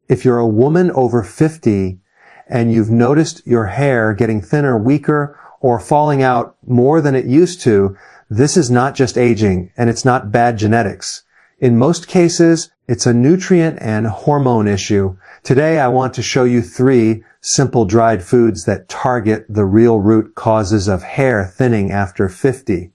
If you're a woman over 50 and you've noticed your hair getting thinner, weaker, or falling out more than it used to, this is not just aging, and it's not bad genetics. In most cases, it's a nutrient and hormone issue. Today, I want to show you 3 simple dried foods that target the real root causes of hair thinning after 50.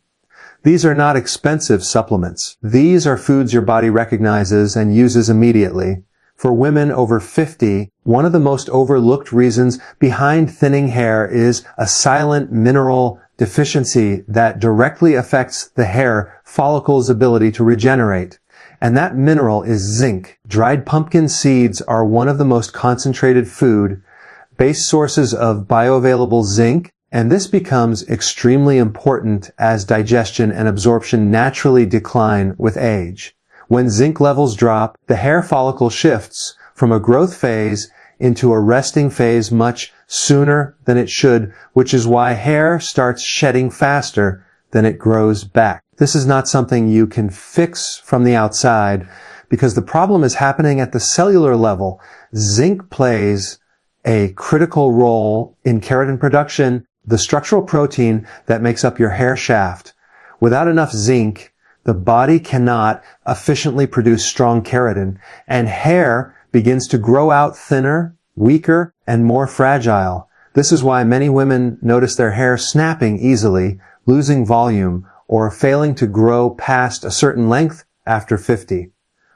These are not expensive supplements. These are foods your body recognizes and uses immediately. For women over 50, one of the most overlooked reasons behind thinning hair is a silent mineral deficiency that directly affects the hair follicle's ability to regenerate. And that mineral is zinc. Dried pumpkin seeds are one of the most concentrated food-based sources of bioavailable zinc, and this becomes extremely important as digestion and absorption naturally decline with age. When zinc levels drop, the hair follicle shifts from a growth phase into a resting phase much sooner than it should, which is why hair starts shedding faster than it grows back. This is not something you can fix from the outside because the problem is happening at the cellular level. Zinc plays a critical role in keratin production, the structural protein that makes up your hair shaft. Without enough zinc, the body cannot efficiently produce strong keratin, and hair begins to grow out thinner, weaker, and more fragile. This is why many women notice their hair snapping easily, losing volume, or failing to grow past a certain length after 50.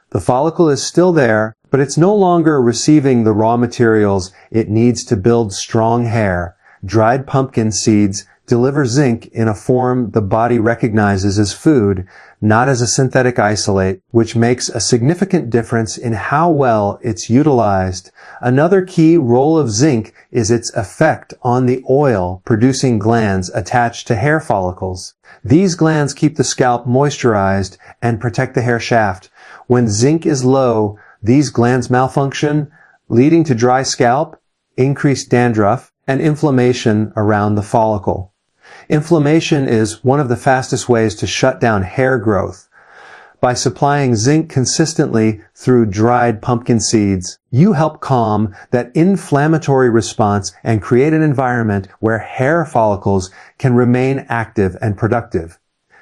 The follicle is still there, but it's no longer receiving the raw materials it needs to build strong hair. Dried pumpkin seeds deliver zinc in a form the body recognizes as food, not as a synthetic isolate, which makes a significant difference in how well it's utilized. Another key role of zinc is its effect on the oil-producing glands attached to hair follicles. These glands keep the scalp moisturized and protect the hair shaft. When zinc is low, these glands malfunction, leading to dry scalp, increased dandruff, and inflammation around the follicle. Inflammation is one of the fastest ways to shut down hair growth. By supplying zinc consistently through dried pumpkin seeds, you help calm that inflammatory response and create an environment where hair follicles can remain active and productive.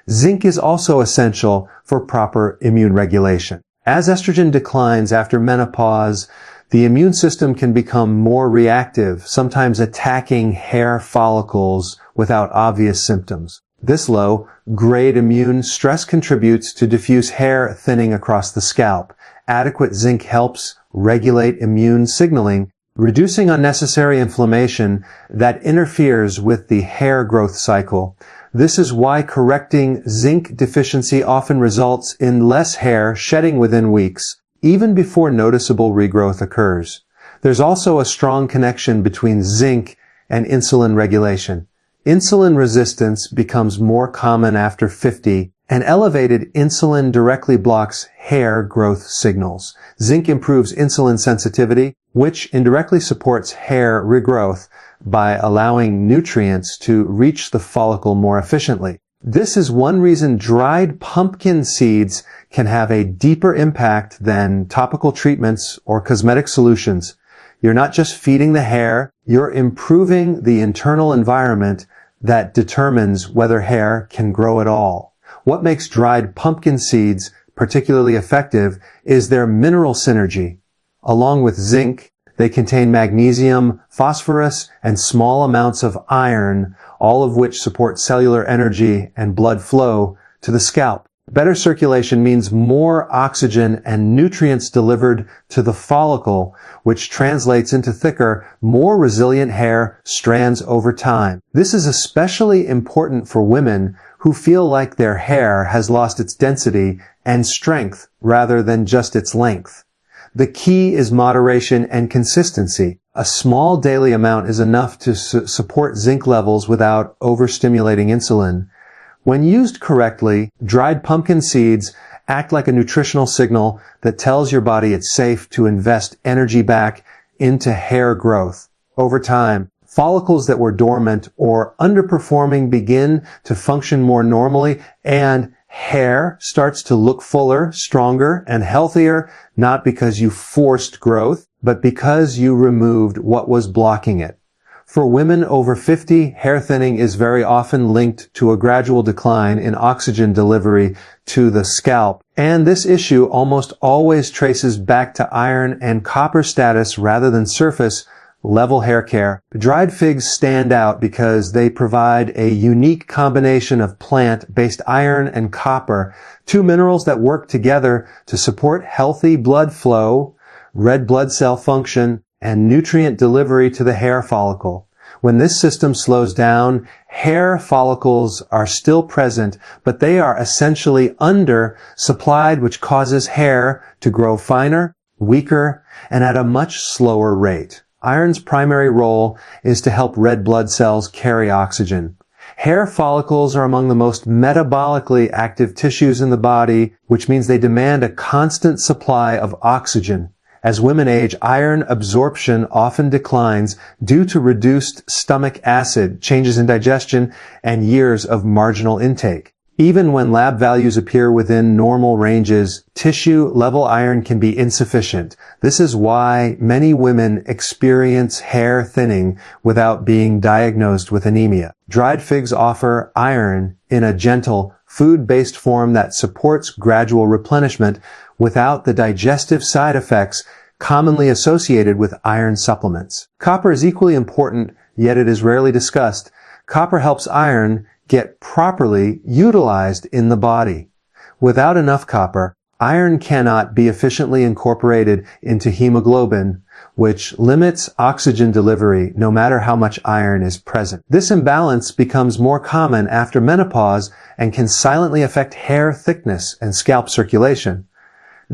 Zinc is also essential for proper immune regulation. As estrogen declines after menopause, the immune system can become more reactive, sometimes attacking hair follicles without obvious symptoms. This low-grade immune stress contributes to diffuse hair thinning across the scalp. Adequate zinc helps regulate immune signaling, reducing unnecessary inflammation that interferes with the hair growth cycle. This is why correcting zinc deficiency often results in less hair shedding within weeks, even before noticeable regrowth occurs. There's also a strong connection between zinc and insulin regulation. Insulin resistance becomes more common after 50, and elevated insulin directly blocks hair growth signals. Zinc improves insulin sensitivity, which indirectly supports hair regrowth by allowing nutrients to reach the follicle more efficiently. This is one reason dried pumpkin seeds can have a deeper impact than topical treatments or cosmetic solutions. You're not just feeding the hair, you're improving the internal environment that determines whether hair can grow at all. What makes dried pumpkin seeds particularly effective is their mineral synergy. Along with zinc, they contain magnesium, phosphorus, and small amounts of iron, all of which support cellular energy and blood flow to the scalp. Better circulation means more oxygen and nutrients delivered to the follicle, which translates into thicker, more resilient hair strands over time. This is especially important for women who feel like their hair has lost its density and strength rather than just its length. The key is moderation and consistency. A small daily amount is enough to support zinc levels without overstimulating insulin. When used correctly, dried pumpkin seeds act like a nutritional signal that tells your body it's safe to invest energy back into hair growth. Over time, follicles that were dormant or underperforming begin to function more normally, and hair starts to look fuller, stronger, and healthier, not because you forced growth, but because you removed what was blocking it. For women over 50, hair thinning is very often linked to a gradual decline in oxygen delivery to the scalp, and this issue almost always traces back to iron and copper status rather than surface level hair care. Dried figs stand out because they provide a unique combination of plant-based iron and copper, two minerals that work together to support healthy blood flow, red blood cell function, and nutrient delivery to the hair follicle. When this system slows down, hair follicles are still present, but they are essentially under-supplied, which causes hair to grow finer, weaker, and at a much slower rate. Iron's primary role is to help red blood cells carry oxygen. Hair follicles are among the most metabolically active tissues in the body, which means they demand a constant supply of oxygen. As women age, iron absorption often declines due to reduced stomach acid, changes in digestion, and years of marginal intake. Even when lab values appear within normal ranges, tissue-level iron can be insufficient. This is why many women experience hair thinning without being diagnosed with anemia. Dried figs offer iron in a gentle, food-based form that supports gradual replenishment without the digestive side effects commonly associated with iron supplements. Copper is equally important, yet it is rarely discussed. Copper helps iron get properly utilized in the body. Without enough copper, iron cannot be efficiently incorporated into hemoglobin, which limits oxygen delivery no matter how much iron is present. This imbalance becomes more common after menopause and can silently affect hair thickness and scalp circulation.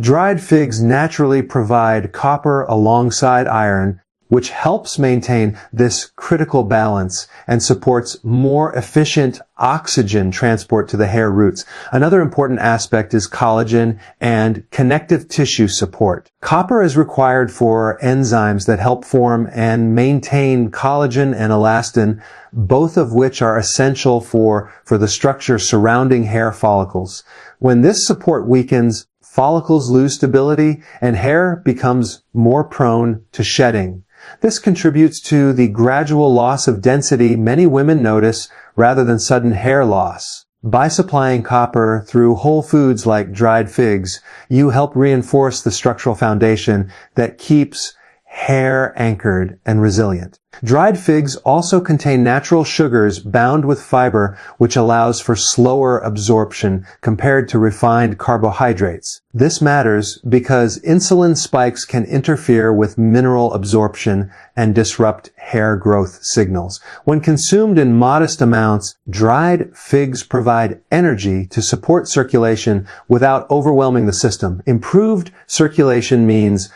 Dried figs naturally provide copper alongside iron, which helps maintain this critical balance and supports more efficient oxygen transport to the hair roots. Another important aspect is collagen and connective tissue support. Copper is required for enzymes that help form and maintain collagen and elastin, both of which are essential for the structure surrounding hair follicles. When this support weakens, follicles lose stability and hair becomes more prone to shedding. This contributes to the gradual loss of density many women notice rather than sudden hair loss. By supplying copper through whole foods like dried figs, you help reinforce the structural foundation that keeps hair anchored and resilient. Dried figs also contain natural sugars bound with fiber, which allows for slower absorption compared to refined carbohydrates. This matters because insulin spikes can interfere with mineral absorption and disrupt hair growth signals. When consumed in modest amounts, dried figs provide energy to support circulation without overwhelming the system. Improved circulation means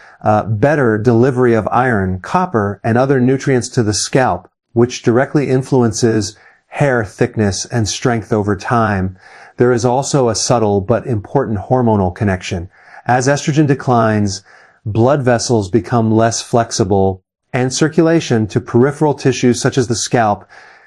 better delivery of iron, copper, and other nutrients to the scalp, which directly influences hair thickness and strength over time. There is also a subtle but important hormonal connection. As estrogen declines, blood vessels become less flexible, and circulation to peripheral tissues such as the scalp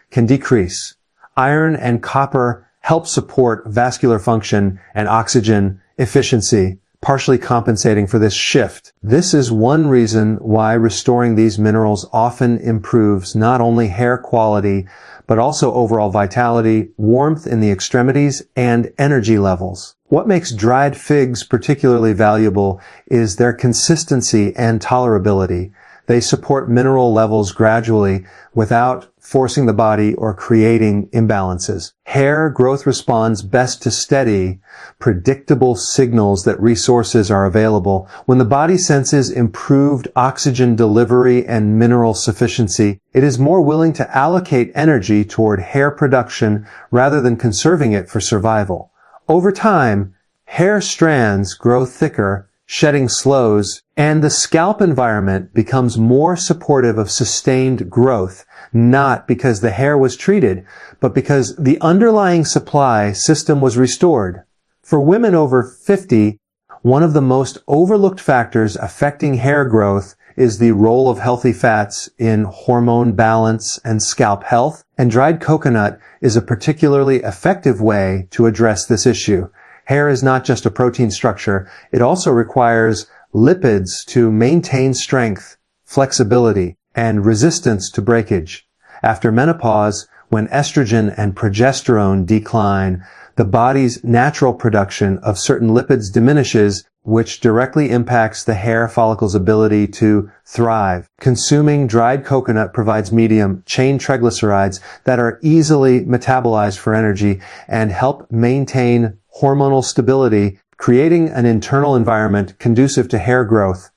can decrease. Iron and copper help support vascular function and oxygen efficiency, partially compensating for this shift. This is one reason why restoring these minerals often improves not only hair quality, but also overall vitality, warmth in the extremities, and energy levels. What makes dried figs particularly valuable is their consistency and tolerability. They support mineral levels gradually without forcing the body or creating imbalances. Hair growth responds best to steady, predictable signals that resources are available. When the body senses improved oxygen delivery and mineral sufficiency, it is more willing to allocate energy toward hair production rather than conserving it for survival. Over time, hair strands grow thicker, shedding slows, and the scalp environment becomes more supportive of sustained growth, not because the hair was treated, but because the underlying supply system was restored. For women over 50, one of the most overlooked factors affecting hair growth is the role of healthy fats in hormone balance and scalp health, and dried coconut is a particularly effective way to address this issue. Hair is not just a protein structure, it also requires lipids to maintain strength, flexibility, and resistance to breakage. After menopause, when estrogen and progesterone decline, the body's natural production of certain lipids diminishes, which directly impacts the hair follicle's ability to thrive. Consuming dried coconut provides medium chain triglycerides that are easily metabolized for energy and help maintain hormonal stability, creating an internal environment conducive to hair growth.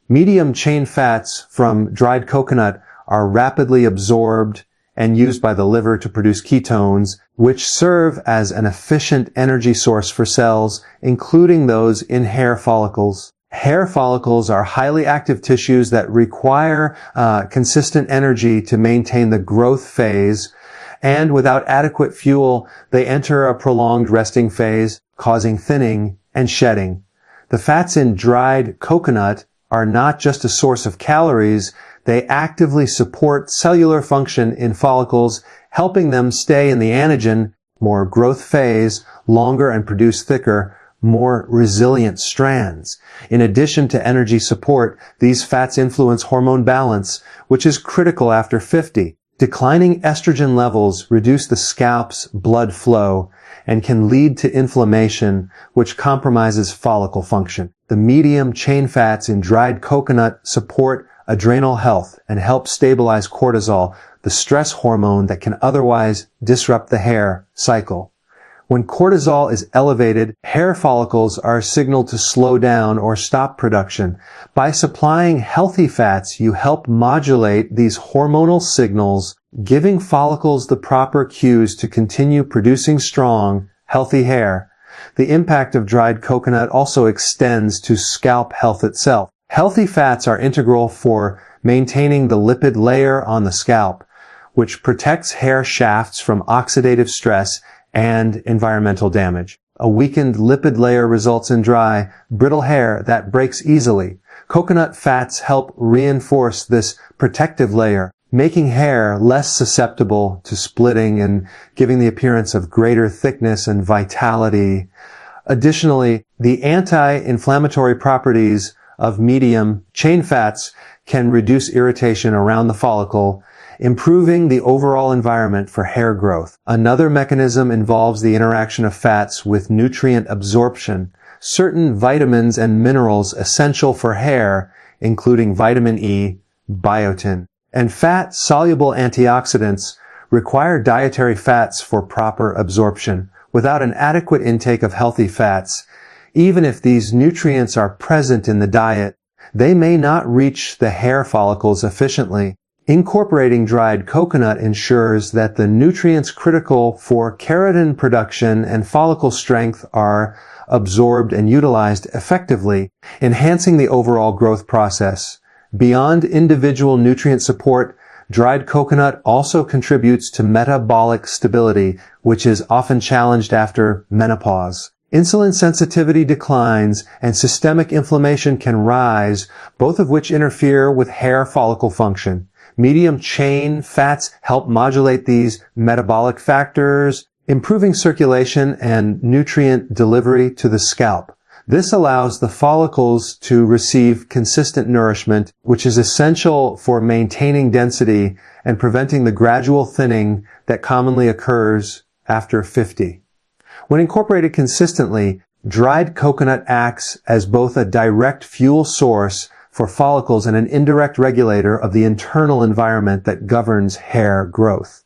Medium chain fats from dried coconut are rapidly absorbed and used by the liver to produce ketones, which serve as an efficient energy source for cells, including those in hair follicles. Hair follicles are highly active tissues that require consistent energy to maintain the growth phase, and without adequate fuel, they enter a prolonged resting phase, causing thinning and shedding. The fats in dried coconut are not just a source of calories, they actively support cellular function in follicles, helping them stay in the anagen, more growth phase, longer and produce thicker, more resilient strands. In addition to energy support, these fats influence hormone balance, which is critical after 50. Declining estrogen levels reduce the scalp's blood flow and can lead to inflammation, which compromises follicle function. The medium chain fats in dried coconut support adrenal health and help stabilize cortisol, the stress hormone that can otherwise disrupt the hair cycle. When cortisol is elevated, hair follicles are signaled to slow down or stop production. By supplying healthy fats, you help modulate these hormonal signals, giving follicles the proper cues to continue producing strong, healthy hair. The impact of dried coconut also extends to scalp health itself. Healthy fats are integral for maintaining the lipid layer on the scalp, which protects hair shafts from oxidative stress and environmental damage. A weakened lipid layer results in dry, brittle hair that breaks easily. Coconut fats help reinforce this protective layer, making hair less susceptible to splitting and giving the appearance of greater thickness and vitality. Additionally, the anti-inflammatory properties of medium chain fats can reduce irritation around the follicle, improving the overall environment for hair growth. Another mechanism involves the interaction of fats with nutrient absorption. Certain vitamins and minerals essential for hair, including vitamin E, biotin, and fat-soluble antioxidants, require dietary fats for proper absorption. Without an adequate intake of healthy fats, even if these nutrients are present in the diet, they may not reach the hair follicles efficiently. Incorporating dried coconut ensures that the nutrients critical for keratin production and follicle strength are absorbed and utilized effectively, enhancing the overall growth process. Beyond individual nutrient support, dried coconut also contributes to metabolic stability, which is often challenged after menopause. Insulin sensitivity declines and systemic inflammation can rise, both of which interfere with hair follicle function. Medium chain fats help modulate these metabolic factors, improving circulation and nutrient delivery to the scalp. This allows the follicles to receive consistent nourishment, which is essential for maintaining density and preventing the gradual thinning that commonly occurs after 50. When incorporated consistently, dried coconut acts as both a direct fuel source for follicles and an indirect regulator of the internal environment that governs hair growth.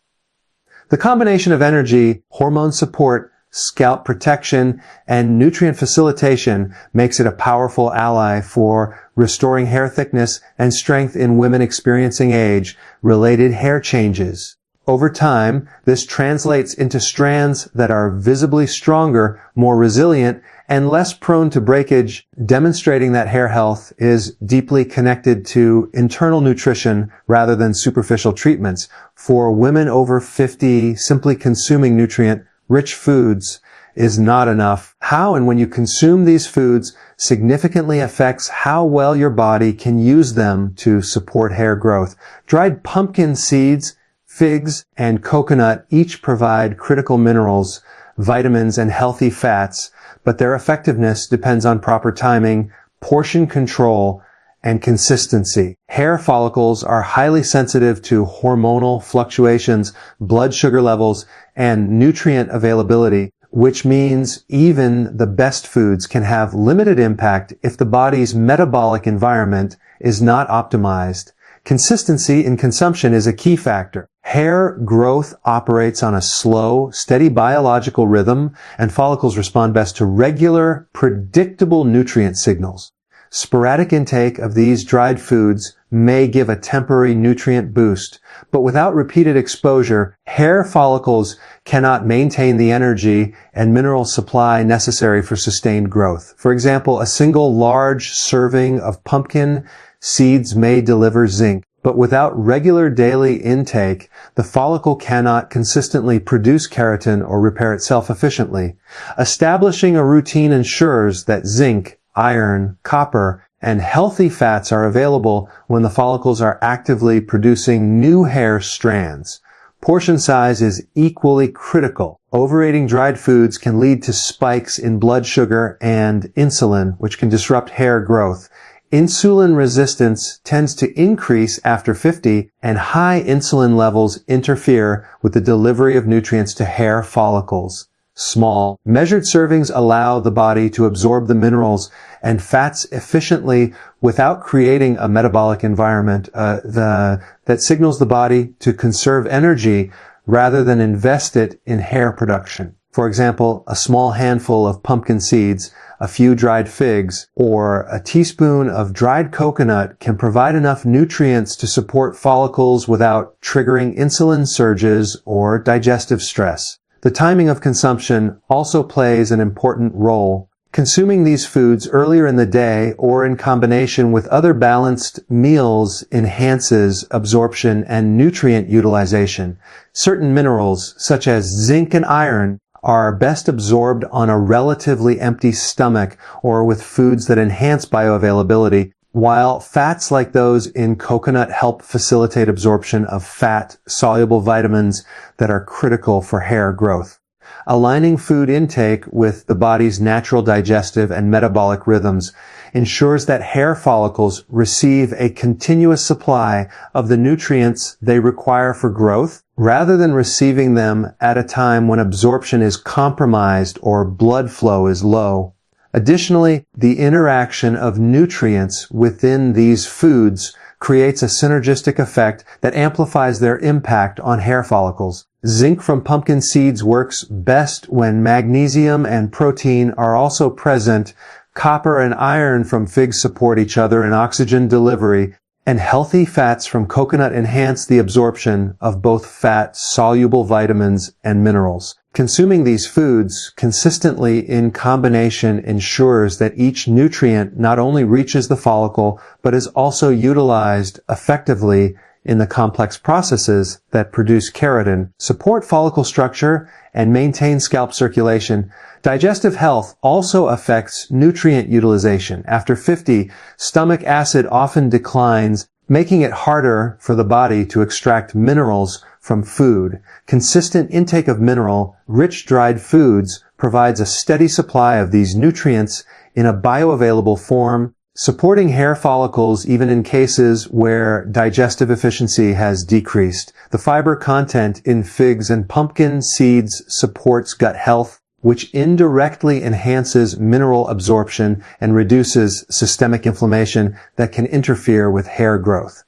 The combination of energy, hormone support, scalp protection, and nutrient facilitation makes it a powerful ally for restoring hair thickness and strength in women experiencing age-related hair changes. Over time, this translates into strands that are visibly stronger, more resilient, and less prone to breakage, demonstrating that hair health is deeply connected to internal nutrition rather than superficial treatments. For women over 50, simply consuming nutrient-rich foods is not enough. How and when you consume these foods significantly affects how well your body can use them to support hair growth. Dried pumpkin seeds, figs, and coconut each provide critical minerals, vitamins, and healthy fats, but their effectiveness depends on proper timing, portion control, and consistency. Hair follicles are highly sensitive to hormonal fluctuations, blood sugar levels, and nutrient availability, which means even the best foods can have limited impact if the body's metabolic environment is not optimized. Consistency in consumption is a key factor. Hair growth operates on a slow, steady biological rhythm, and follicles respond best to regular, predictable nutrient signals. Sporadic intake of these dried foods may give a temporary nutrient boost, but without repeated exposure, hair follicles cannot maintain the energy and mineral supply necessary for sustained growth. For example, a single large serving of pumpkin seeds may deliver zinc, but without regular daily intake, the follicle cannot consistently produce keratin or repair itself efficiently. Establishing a routine ensures that zinc, iron, copper, and healthy fats are available when the follicles are actively producing new hair strands. Portion size is equally critical. Overeating dried foods can lead to spikes in blood sugar and insulin, which can disrupt hair growth. Insulin resistance tends to increase after 50, and high insulin levels interfere with the delivery of nutrients to hair follicles. Small, measured servings allow the body to absorb the minerals and fats efficiently without creating a metabolic environment that signals the body to conserve energy rather than invest it in hair production. For example, a small handful of pumpkin seeds, a few dried figs, or a teaspoon of dried coconut can provide enough nutrients to support follicles without triggering insulin surges or digestive stress. The timing of consumption also plays an important role. Consuming these foods earlier in the day or in combination with other balanced meals enhances absorption and nutrient utilization. Certain minerals, such as zinc and iron, are best absorbed on a relatively empty stomach or with foods that enhance bioavailability, while fats like those in coconut help facilitate absorption of fat-soluble vitamins that are critical for hair growth. Aligning food intake with the body's natural digestive and metabolic rhythms ensures that hair follicles receive a continuous supply of the nutrients they require for growth, rather than receiving them at a time when absorption is compromised or blood flow is low. Additionally, the interaction of nutrients within these foods creates a synergistic effect that amplifies their impact on hair follicles. Zinc from pumpkin seeds works best when magnesium and protein are also present. Copper and iron from figs support each other in oxygen delivery, and healthy fats from coconut enhance the absorption of both fat-soluble vitamins and minerals. Consuming these foods consistently in combination ensures that each nutrient not only reaches the follicle, but is also utilized effectively in the complex processes that produce keratin, support follicle structure, and maintain scalp circulation. Digestive health also affects nutrient utilization. After 50, stomach acid often declines, making it harder for the body to extract minerals from food. Consistent intake of mineral-rich dried foods provides a steady supply of these nutrients in a bioavailable form, supporting hair follicles even in cases where digestive efficiency has decreased. The fiber content in figs and pumpkin seeds supports gut health, which indirectly enhances mineral absorption and reduces systemic inflammation that can interfere with hair growth.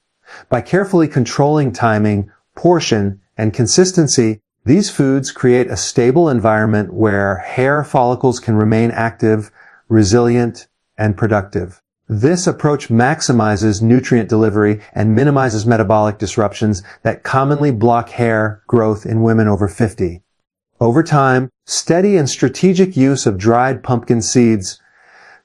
By carefully controlling timing, portion, and consistency, these foods create a stable environment where hair follicles can remain active, resilient, and productive. This approach maximizes nutrient delivery and minimizes metabolic disruptions that commonly block hair growth in women over 50. Over time, steady and strategic use of dried pumpkin seeds,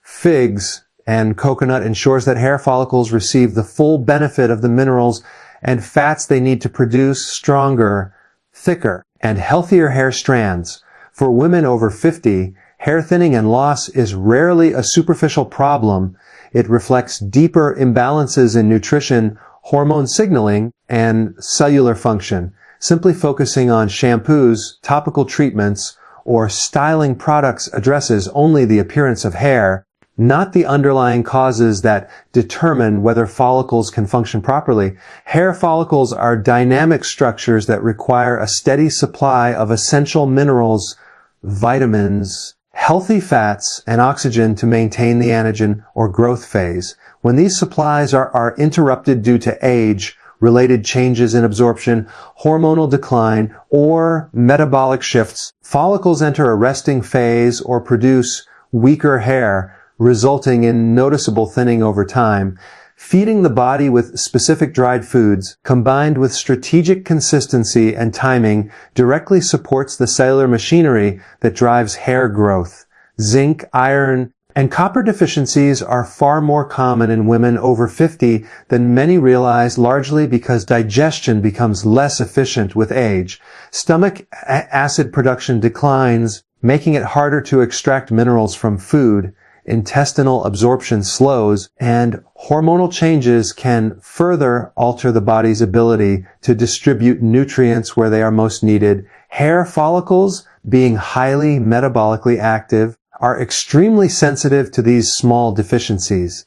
figs, and coconut ensures that hair follicles receive the full benefit of the minerals and fats they need to produce stronger, thicker, and healthier hair strands. For women over 50, hair thinning and loss is rarely a superficial problem. It reflects deeper imbalances in nutrition, hormone signaling, and cellular function. Simply focusing on shampoos, topical treatments, or styling products addresses only the appearance of hair. not the underlying causes that determine whether follicles can function properly. Hair follicles are dynamic structures that require a steady supply of essential minerals, vitamins, healthy fats, and oxygen to maintain the anagen or growth phase. When these supplies are interrupted due to age, related changes in absorption, hormonal decline, or metabolic shifts, follicles enter a resting phase or produce weaker hair, resulting in noticeable thinning over time. Feeding the body with specific dried foods, combined with strategic consistency and timing, directly supports the cellular machinery that drives hair growth. Zinc, iron, and copper deficiencies are far more common in women over 50 than many realize, largely because digestion becomes less efficient with age. Stomach acid production declines, making it harder to extract minerals from food. Intestinal absorption slows, and hormonal changes can further alter the body's ability to distribute nutrients where they are most needed. Hair follicles, being highly metabolically active, are extremely sensitive to these small deficiencies.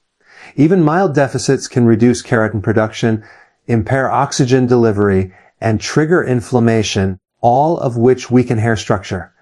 Even mild deficits can reduce keratin production, impair oxygen delivery, and trigger inflammation, all of which weaken hair structure.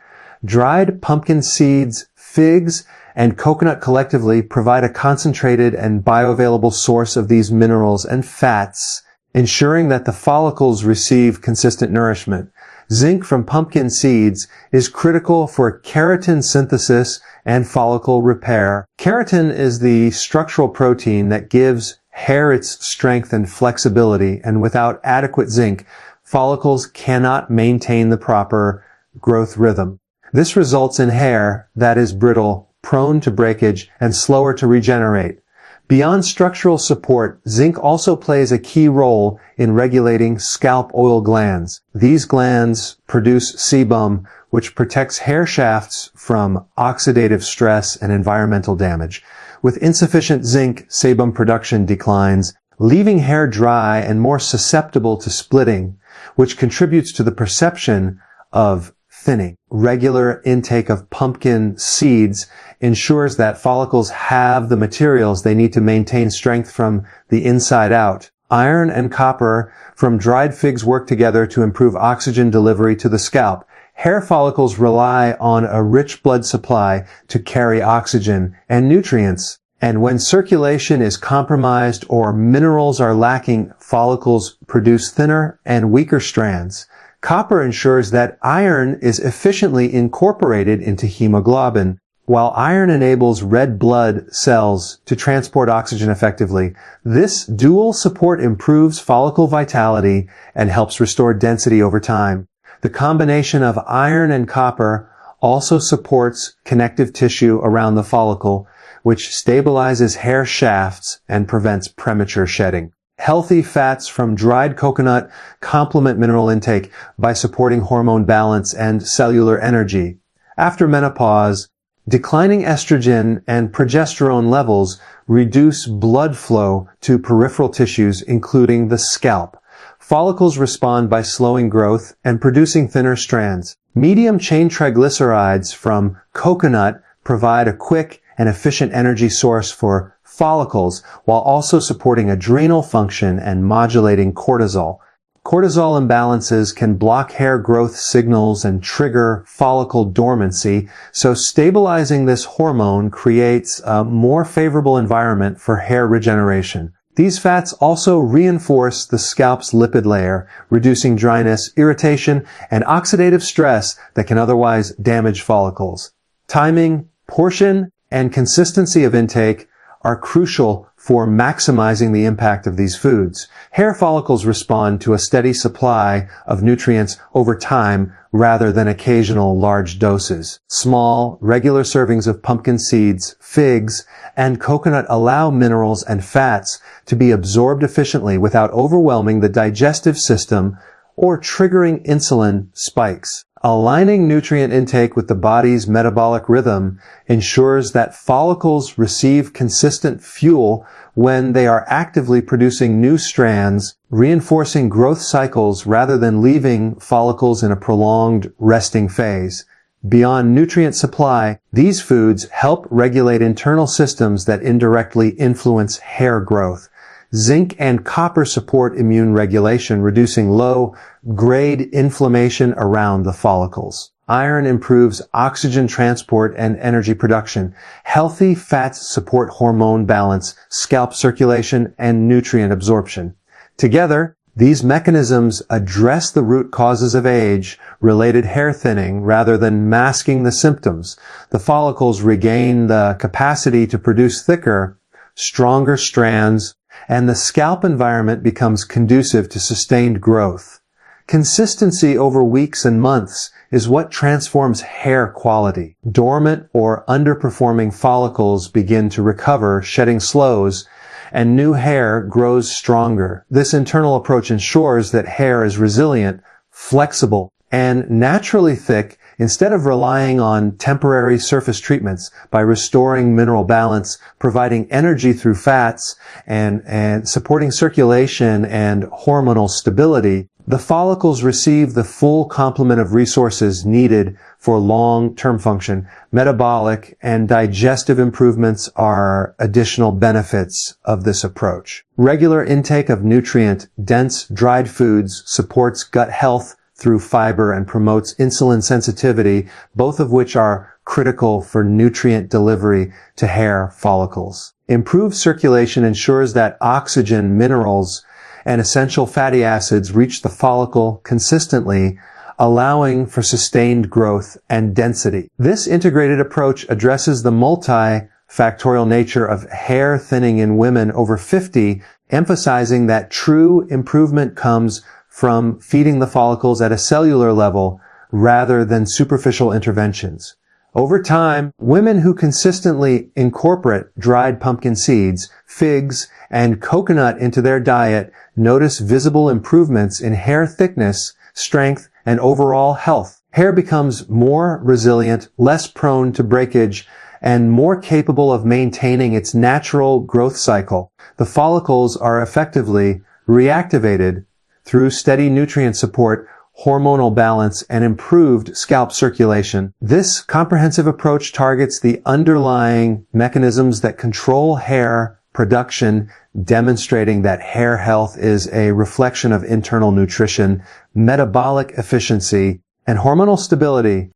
Dried pumpkin seeds, figs, and coconut collectively provide a concentrated and bioavailable source of these minerals and fats, ensuring that the follicles receive consistent nourishment. Zinc from pumpkin seeds is critical for keratin synthesis and follicle repair. Keratin is the structural protein that gives hair its strength and flexibility, and without adequate zinc, follicles cannot maintain the proper growth rhythm. This results in hair that is brittle, prone to breakage, and slower to regenerate. Beyond structural support, zinc also plays a key role in regulating scalp oil glands. These glands produce sebum, which protects hair shafts from oxidative stress and environmental damage. With insufficient zinc, sebum production declines, leaving hair dry and more susceptible to splitting, which contributes to the perception of thinning. Regular intake of pumpkin seeds ensures that follicles have the materials they need to maintain strength from the inside out. Iron and copper from dried figs work together to improve oxygen delivery to the scalp. Hair follicles rely on a rich blood supply to carry oxygen and nutrients. And when circulation is compromised or minerals are lacking, follicles produce thinner and weaker strands. Copper ensures that iron is efficiently incorporated into hemoglobin, while iron enables red blood cells to transport oxygen effectively. This dual support improves follicle vitality and helps restore density over time. The combination of iron and copper also supports connective tissue around the follicle, which stabilizes hair shafts and prevents premature shedding. Healthy fats from dried coconut complement mineral intake by supporting hormone balance and cellular energy. After menopause, declining estrogen and progesterone levels reduce blood flow to peripheral tissues, including the scalp. Follicles respond by slowing growth and producing thinner strands. Medium-chain triglycerides from coconut provide a quick and efficient energy source for follicles, while also supporting adrenal function and modulating cortisol. Cortisol imbalances can block hair growth signals and trigger follicle dormancy, so stabilizing this hormone creates a more favorable environment for hair regeneration. These fats also reinforce the scalp's lipid layer, reducing dryness, irritation, and oxidative stress that can otherwise damage follicles. Timing, portion, and consistency of intake are crucial for maximizing the impact of these foods. Hair follicles respond to a steady supply of nutrients over time rather than occasional large doses. Small, regular servings of pumpkin seeds, figs, and coconut allow minerals and fats to be absorbed efficiently without overwhelming the digestive system or triggering insulin spikes. Aligning nutrient intake with the body's metabolic rhythm ensures that follicles receive consistent fuel when they are actively producing new strands, reinforcing growth cycles rather than leaving follicles in a prolonged resting phase. Beyond nutrient supply, these foods help regulate internal systems that indirectly influence hair growth. Zinc and copper support immune regulation, reducing low-grade inflammation around the follicles. Iron improves oxygen transport and energy production. Healthy fats support hormone balance, scalp circulation, and nutrient absorption. Together, these mechanisms address the root causes of age-related hair thinning rather than masking the symptoms. The follicles regain the capacity to produce thicker, stronger strands, and the scalp environment becomes conducive to sustained growth. Consistency over weeks and months is what transforms hair quality. Dormant or underperforming follicles begin to recover, shedding slows, and new hair grows stronger. This internal approach ensures that hair is resilient, flexible, and naturally thick instead of relying on temporary surface treatments. By restoring mineral balance, providing energy through fats, and supporting circulation and hormonal stability, the follicles receive the full complement of resources needed for long-term function. Metabolic and digestive improvements are additional benefits of this approach. Regular intake of nutrient-dense dried foods supports gut health through fiber and promotes insulin sensitivity, both of which are critical for nutrient delivery to hair follicles. Improved circulation ensures that oxygen, minerals, and essential fatty acids reach the follicle consistently, allowing for sustained growth and density. This integrated approach addresses the multifactorial nature of hair thinning in women over 50, emphasizing that true improvement comes from feeding the follicles at a cellular level rather than superficial interventions. Over time, women who consistently incorporate dried pumpkin seeds, figs, and coconut into their diet notice visible improvements in hair thickness, strength, and overall health. Hair becomes more resilient, less prone to breakage, and more capable of maintaining its natural growth cycle. The follicles are effectively reactivated through steady nutrient support, hormonal balance, and improved scalp circulation. This comprehensive approach targets the underlying mechanisms that control hair production, demonstrating that hair health is a reflection of internal nutrition, metabolic efficiency, and hormonal stability.